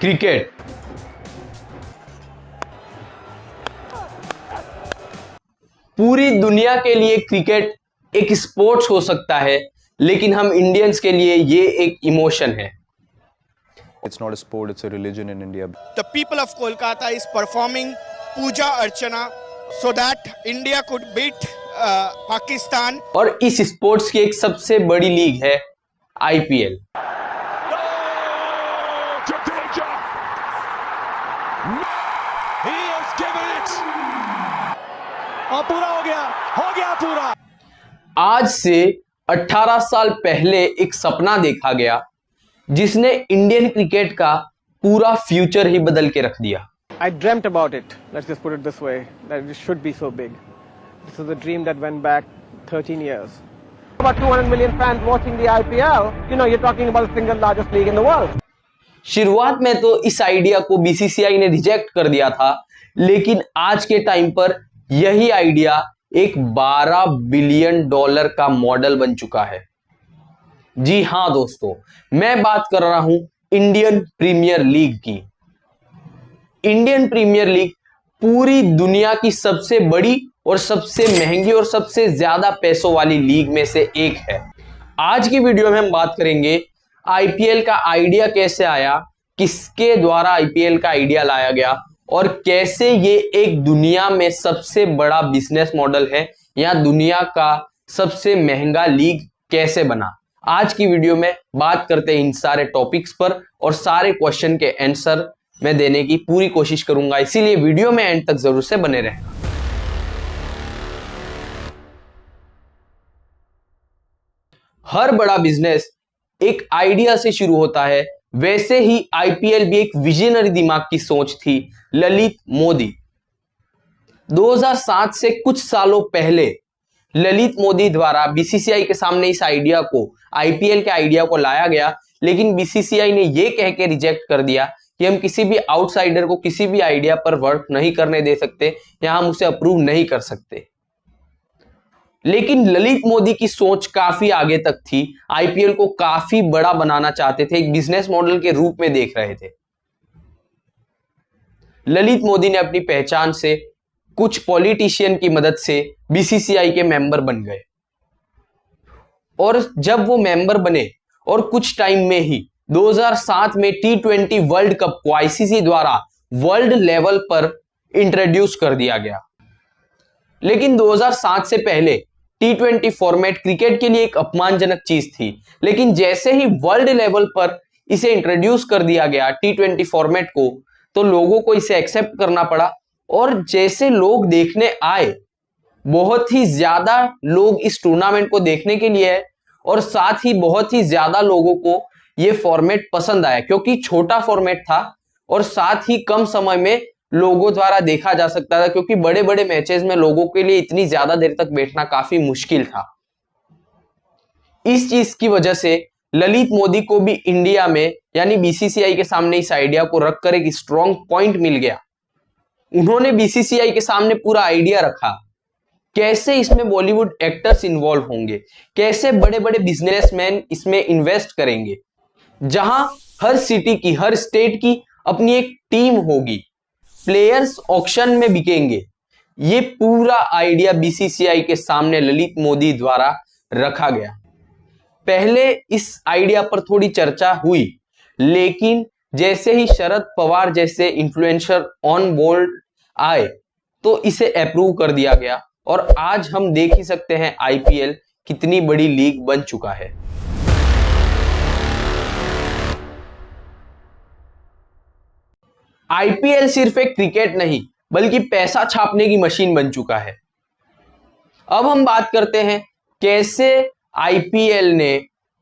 Cricket पूरी दुनिया के लिए क्रिकेट एक स्पोर्ट्स हो सकता है, लेकिन हम इंडियंस के लिए ये एक इमोशन है। It's not a sport, it's a religion in India. The people of Kolkata is performing Puja Archana so that India could beat Pakistan. और इस स्पोर्ट्स की एक सबसे बड़ी लीग है आईपीएल। पूरा हो गया पूरा। आज से 18 साल पहले एक सपना देखा गया जिसने इंडियन क्रिकेट का पूरा फ्यूचर ही बदल के रख दिया। I dreamt about it. Let's just put it this way, that it should be so big. This is a dream that went back 13 years. About 200 million fans watching the IPL. You know, you're talking about the single largest league in the world. शुरुआत में तो इस idea को BCCI ने reject कर दिया था, लेकिन आज के टाइम पर यही आइडिया एक $12 बिलियन का मॉडल बन चुका है। जी हां दोस्तों, मैं बात कर रहा हूं इंडियन प्रीमियर लीग की। इंडियन प्रीमियर लीग पूरी दुनिया की सबसे बड़ी और सबसे महंगी और सबसे ज्यादा पैसों वाली लीग में से एक है। आज की वीडियो में हम बात करेंगे आईपीएल का आइडिया कैसे आया, किसके द्वारा आईपीएल का आइडिया लाया गया और कैसे ये एक दुनिया में सबसे बड़ा बिजनेस मॉडल है या दुनिया का सबसे महंगा लीग कैसे बना। आज की वीडियो में बात करते हैं इन सारे टॉपिक्स पर और सारे क्वेश्चन के आंसर मैं देने की पूरी कोशिश करूंगा, इसीलिए वीडियो में एंड तक जरूर से बने रहें। हर बड़ा बिजनेस एक आइडिया से शुरू होता है, वैसे ही आईपीएल भी एक विजनरी दिमाग की सोच थी ललित मोदी। 2007 से कुछ सालों पहले ललित मोदी द्वारा बीसीसीआई के सामने इस आइडिया को, आईपीएल के आइडिया को लाया गया, लेकिन बीसीसीआई ने यह कह के रिजेक्ट कर दिया कि हम किसी भी आउटसाइडर को किसी भी आइडिया पर वर्क नहीं करने दे सकते या हम उसे अप्रूव नहीं कर सकते। लेकिन ललित मोदी की सोच काफी आगे तक थी, आईपीएल को काफी बड़ा बनाना चाहते थे, एक बिजनेस मॉडल के रूप में देख रहे थे। ललित मोदी ने अपनी पहचान से कुछ पॉलिटिशियन की मदद से बीसीसीआई के मेंबर बन गए और जब वो मेंबर बने और कुछ टाइम में ही 2007 में T20 वर्ल्ड कप को आईसीसी द्वारा वर्ल्ड लेवल पर इंट्रोड्यूस कर दिया गया। लेकिन 2007 से पहले T20 फॉर्मेट क्रिकेट के लिए एक अपमानजनक चीज थी, लेकिन जैसे ही वर्ल्ड लेवल पर इसे इंट्रोड्यूस कर दिया गया T20 फॉर्मेट को, तो लोगों को इसे एक्सेप्ट करना पड़ा और जैसे लोग देखने आए, बहुत ही ज्यादा लोग इस टूर्नामेंट को देखने के लिए आए और साथ ही बहुत ही ज्यादा लोगों को यह फॉर्मेट पसंद आया क्योंकि छोटा फॉर्मेट था और साथ ही कम समय में लोगों द्वारा देखा जा सकता था, क्योंकि बड़े बड़े मैचेस में लोगों के लिए इतनी ज्यादा देर तक बैठना काफी मुश्किल था। इस चीज की वजह से ललित मोदी को भी इंडिया में यानी बीसीसीआई के सामने इस आइडिया को रखकर एक स्ट्रॉन्ग पॉइंट मिल गया। उन्होंने बीसीसीआई के सामने पूरा आइडिया रखा, कैसे इसमें बॉलीवुड एक्टर्स इन्वॉल्व होंगे, कैसे बड़े बड़े बिजनेसमैन इसमें इन्वेस्ट करेंगे, जहां हर सिटी की, हर स्टेट की अपनी एक टीम होगी, प्लेयर्स ऑक्शन में बिकेंगे। ये पूरा आइडिया बीसीसीआई के सामने ललित मोदी द्वारा रखा गया। पहले इस आइडिया पर थोड़ी चर्चा हुई, लेकिन जैसे ही शरद पवार जैसे इन्फ्लुएंसर ऑन बोर्ड आए तो इसे अप्रूव कर दिया गया और आज हम देख ही सकते हैं आईपीएल कितनी बड़ी लीग बन चुका है। आईपीएल सिर्फ एक क्रिकेट नहीं बल्कि पैसा छापने की मशीन बन चुका है। अब हम बात करते हैं कैसे आईपीएल ने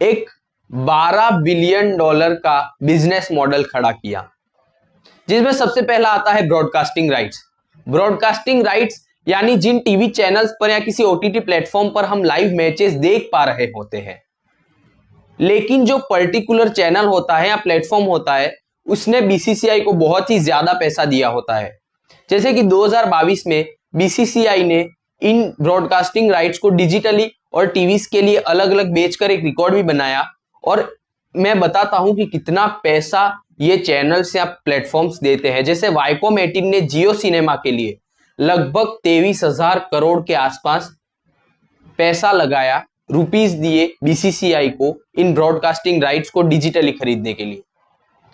एक $12 बिलियन का बिजनेस मॉडल खड़ा किया, जिसमें सबसे पहला आता है ब्रॉडकास्टिंग राइट्स। ब्रॉडकास्टिंग राइट्स यानी जिन टीवी चैनल्स पर या किसी ओटीटी प्लेटफॉर्म पर हम लाइव मैचेस देख पा रहे होते हैं, लेकिन जो पर्टिकुलर चैनल होता है या प्लेटफॉर्म होता है उसने बीसीसीआई को बहुत ही ज्यादा पैसा दिया होता है। जैसे कि 2022 में बीसीसीआई ने इन ब्रॉडकास्टिंग राइट्स को डिजिटली और टीवीज के लिए अलग अलग बेचकर एक रिकॉर्ड भी बनाया और मैं बताता हूं कि कितना पैसा ये चैनल्स या प्लेटफॉर्म्स देते हैं। जैसे वाइकॉम 18 ने जियो सिनेमा के लिए लगभग 23,000 करोड़ के आसपास पैसा लगाया, रुपीस दिए बीसीसीआई को इन ब्रॉडकास्टिंग राइट्स को डिजिटली खरीदने के लिए।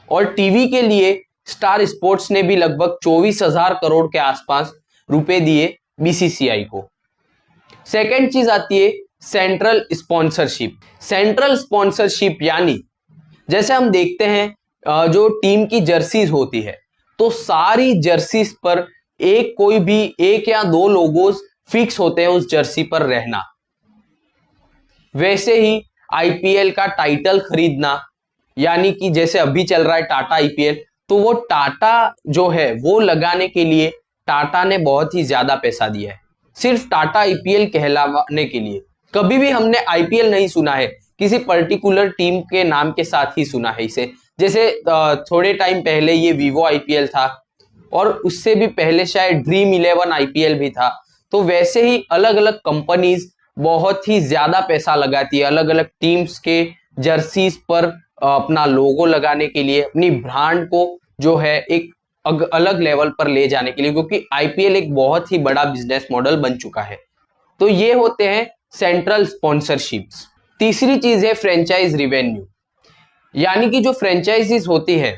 और टीवी के लिए स्टार स्पोर्ट्स ने भी लगभग 24,000 करोड़ के आसपास रुपए दिए बीसीसीआई को। सेकेंड चीज आती है सेंट्रल स्पॉन्सरशिप। सेंट्रल स्पॉन्सरशिप यानी जैसे हम देखते हैं जो टीम की जर्सीज होती है तो सारी जर्सीज पर कोई भी एक या दो लोगोज फिक्स होते हैं उस जर्सी पर रहना। वैसे ही आईपीएल का टाइटल खरीदना, यानी कि जैसे अभी चल रहा है टाटा आईपीएल, तो वो टाटा जो है वो लगाने के लिए टाटा ने बहुत ही ज्यादा पैसा दिया है सिर्फ टाटा आईपीएल कहलाने के लिए। कभी भी हमने आईपीएल नहीं सुना है, किसी पर्टिकुलर टीम के नाम के साथ ही सुना है इसे। जैसे थोड़े टाइम पहले ये वीवो आईपीएल था और उससे भी पहले शायद ड्रीम 11 आईपीएल भी था। तो वैसे ही अलग अलग कंपनीज बहुत ही ज्यादा पैसा लगाती है अलग अलग टीम्स के जर्सीज पर अपना लोगो लगाने के लिए, अपनी ब्रांड को जो है एक अलग लेवल पर ले जाने के लिए, क्योंकि आईपीएल एक बहुत ही बड़ा बिजनेस मॉडल बन चुका है। तो ये होते हैं सेंट्रल स्पॉन्सरशिप्स। तीसरी चीज है फ्रेंचाइज रिवेन्यू, यानी कि जो फ्रेंचाइजीज होती है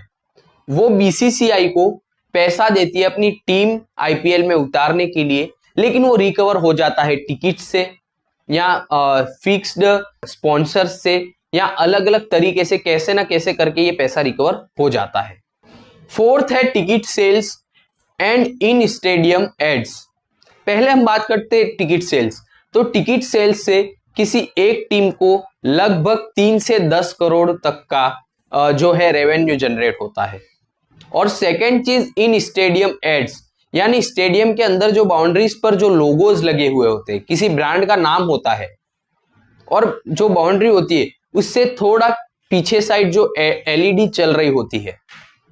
वो बीसीसीआई को पैसा देती है अपनी टीम आईपीएल में उतारने के लिए, लेकिन वो रिकवर हो जाता है टिकट से या फिक्स्ड स्पॉन्सर्स से या अलग अलग तरीके से, कैसे ना कैसे करके ये पैसा रिकवर हो जाता है। फोर्थ है ticket sales and in stadium ads. पहले हम बात करते हैं टिकट सेल्स। तो टिकट सेल्स से किसी एक टीम को लगभग 3 से 10 करोड़ तक का जो है रेवेन्यू जनरेट होता है। और सेकेंड चीज इन स्टेडियम एड्स, यानी स्टेडियम के अंदर जो बाउंड्रीज पर जो लोगोज लगे हुए होते हैं, किसी ब्रांड का नाम होता है और जो बाउंड्री होती है उससे थोड़ा पीछे साइड जो एलईडी चल रही होती है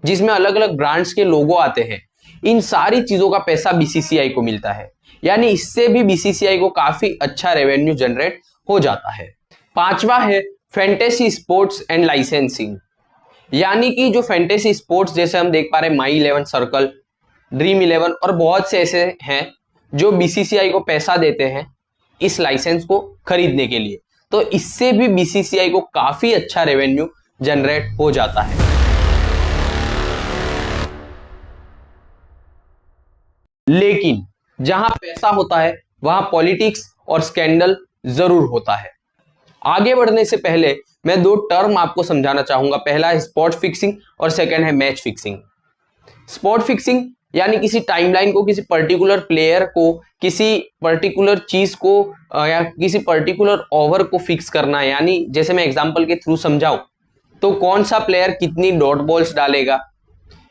जिसमें अलग अलग ब्रांड्स के लोगो आते हैं, इन सारी चीजों का पैसा बीसीसीआई को मिलता है। यानी इससे भी बीसीसीआई को काफी अच्छा रेवेन्यू जनरेट हो जाता है। पांचवा है फैंटेसी स्पोर्ट्स एंड लाइसेंसिंग, यानी कि जो फैंटेसी स्पोर्ट्स जैसे हम देख पा रहे हैं माई 11 सर्कल, ड्रीम 11 और बहुत से ऐसे हैं जो बीसीसीआई को पैसा देते हैं इस लाइसेंस को खरीदने के लिए। तो इससे भी बीसीसीआई को काफी अच्छा रेवेन्यू जनरेट हो जाता है। लेकिन जहां पैसा होता है वहां पॉलिटिक्स और स्कैंडल जरूर होता है। आगे बढ़ने से पहले मैं दो टर्म आपको समझाना चाहूंगा। पहला है स्पॉट फिक्सिंग और सेकंड है मैच फिक्सिंग। स्पॉट फिक्सिंग यानी किसी टाइमलाइन को, किसी पर्टिकुलर प्लेयर को, किसी पर्टिकुलर चीज को या किसी पर्टिकुलर ओवर को फिक्स करना। यानी जैसे मैं एग्जांपल के थ्रू समझाऊं तो कौन सा प्लेयर कितनी डॉट बॉल्स डालेगा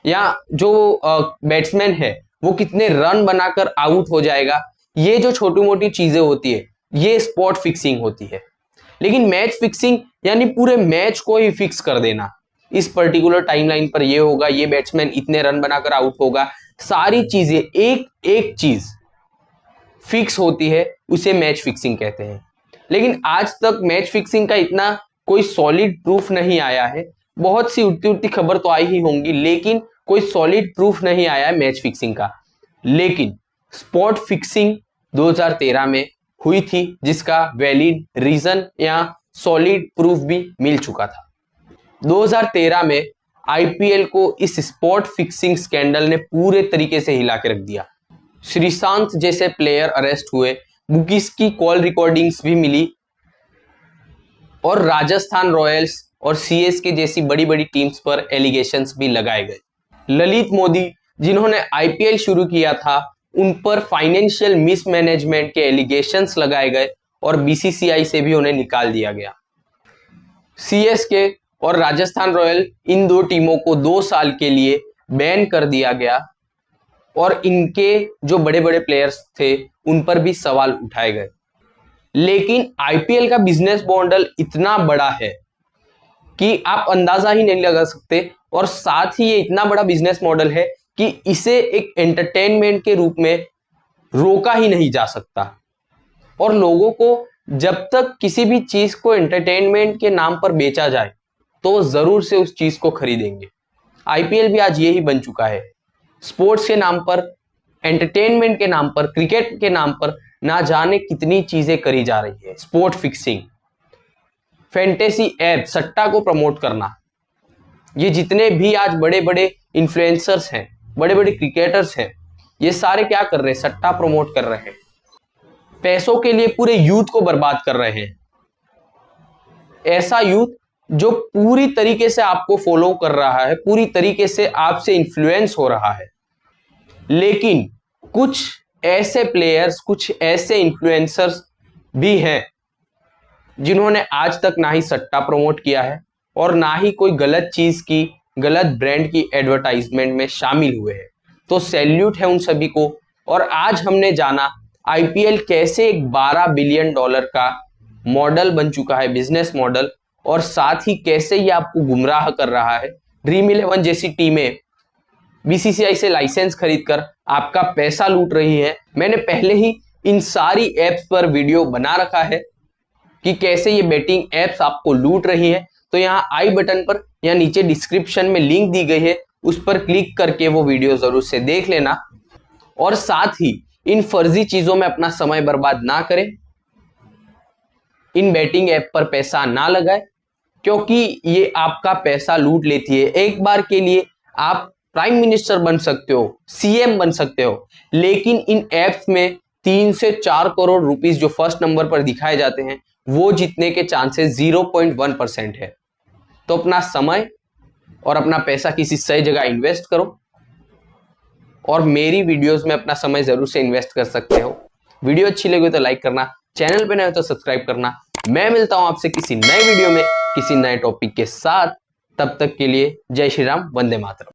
या जो बैट्समैन है वो कितने रन बनाकर आउट हो जाएगा। ये जो छोटी मोटी चीजें होती है ये स्पॉट फिक्सिंग होती है। लेकिन मैच फिक्सिंग यानी पूरे मैच को ही फिक्स कर देना, इस पर्टिकुलर टाइमलाइन पर ये होगा, ये बैट्समैन इतने रन बनाकर आउट होगा, सारी चीजें एक एक चीज फिक्स होती है, उसे मैच फिक्सिंग कहते हैं। लेकिन आज तक मैच फिक्सिंग का इतना कोई सॉलिड प्रूफ नहीं आया है। बहुत सी उड़ती उड़ती खबर तो आई ही होंगी, लेकिन कोई सॉलिड प्रूफ नहीं आया है मैच फिक्सिंग का। लेकिन स्पॉट फिक्सिंग 2013 में हुई थी, जिसका वैलिड रीजन या सॉलिड प्रूफ भी मिल चुका था। 2013 में आईपीएल को इस स्पॉट फिक्सिंग स्कैंडल ने पूरे तरीके से हिला के रख दिया। श्रीशांत जैसे प्लेयर अरेस्ट हुए, बुकीज की कॉल रिकॉर्डिंग्स भी मिली और राजस्थान रॉयल्स और सीएसके जैसी बड़ी बड़ी टीम्स पर एलिगेशंस भी लगाए गए। ललित मोदी जिन्होंने आईपीएल शुरू किया था, उन पर फाइनेंशियल मिसमैनेजमेंट के एलिगेशंस लगाए गए और बीसीसीआई से भी उन्हें निकाल दिया गया। सीएसके और राजस्थान रॉयल इन दो टीमों को 2 साल के लिए बैन कर दिया गया और इनके जो बड़े बड़े प्लेयर्स थे उन पर भी सवाल उठाए गए। लेकिन आईपीएल का बिजनेस मॉडल इतना बड़ा है कि आप अंदाजा ही नहीं लगा सकते, और साथ ही ये इतना बड़ा बिजनेस मॉडल है कि इसे एक एंटरटेनमेंट के रूप में रोका ही नहीं जा सकता। और लोगों को जब तक किसी भी चीज को एंटरटेनमेंट के नाम पर बेचा जाए तो वो जरूर से उस चीज को खरीदेंगे। आईपीएल भी आज यही बन चुका है। स्पोर्ट्स के नाम पर, एंटरटेनमेंट के नाम पर, क्रिकेट के नाम पर ना जाने कितनी चीजें करी जा रही है। स्पोर्ट फिक्सिंग, फैंटेसी ऐप, सट्टा को प्रमोट करना, ये जितने भी आज बड़े बड़े इन्फ्लुएंसर्स हैं, बड़े बड़े क्रिकेटर्स हैं, ये सारे क्या कर रहे हैं? सट्टा प्रमोट कर रहे हैं। पैसों के लिए पूरे यूथ को बर्बाद कर रहे हैं। ऐसा यूथ जो पूरी तरीके से आपको फॉलो कर रहा है, पूरी तरीके से आपसे इन्फ्लुएंस हो रहा है। लेकिन कुछ ऐसे प्लेयर्स, कुछ ऐसे इन्फ्लुएंसर्स भी हैं जिन्होंने आज तक ना ही सट्टा प्रमोट किया है और ना ही कोई गलत चीज की, गलत ब्रांड की एडवर्टाइजमेंट में शामिल हुए हैं। तो सैल्यूट है उन सभी को। और आज हमने जाना आईपीएल कैसे एक 12 बिलियन डॉलर का मॉडल बन चुका है, बिजनेस मॉडल, और साथ ही कैसे ये आपको गुमराह कर रहा है। ड्रीम 11 जैसी टीमें बीसीसीआई से लाइसेंस खरीदकर आपका पैसा लूट रही है। मैंने पहले ही इन सारी एप्स पर वीडियो बना रखा है कि कैसे ये बेटिंग एप्स आपको लूट रही है। तो यहाँ आई बटन पर या नीचे डिस्क्रिप्शन में लिंक दी गई है, उस पर क्लिक करके वो वीडियो जरूर से देख लेना। और साथ ही इन फर्जी चीजों में अपना समय बर्बाद ना करें, इन बेटिंग ऐप पर पैसा ना लगाए, क्योंकि ये आपका पैसा लूट लेती है। एक बार के लिए आप प्राइम मिनिस्टर बन सकते हो, सीएम बन सकते हो, लेकिन इन एप्स में 3 से 4 करोड़ रुपीस जो फर्स्ट नंबर पर दिखाए जाते हैं, वो जीतने के चांसेस 0.1% है। तो अपना समय और अपना पैसा किसी सही जगह इन्वेस्ट करो। और मेरी वीडियोस में अपना समय जरूर से इन्वेस्ट कर सकते हो। वीडियो अच्छी लगी तो लाइक करना, चैनल पे नए हो तो सब्सक्राइब करना। मैं मिलता हूं आपसे किसी नए वीडियो में, किसी नए टॉपिक के साथ। तब तक के लिए जय श्री राम, वंदे मातरम।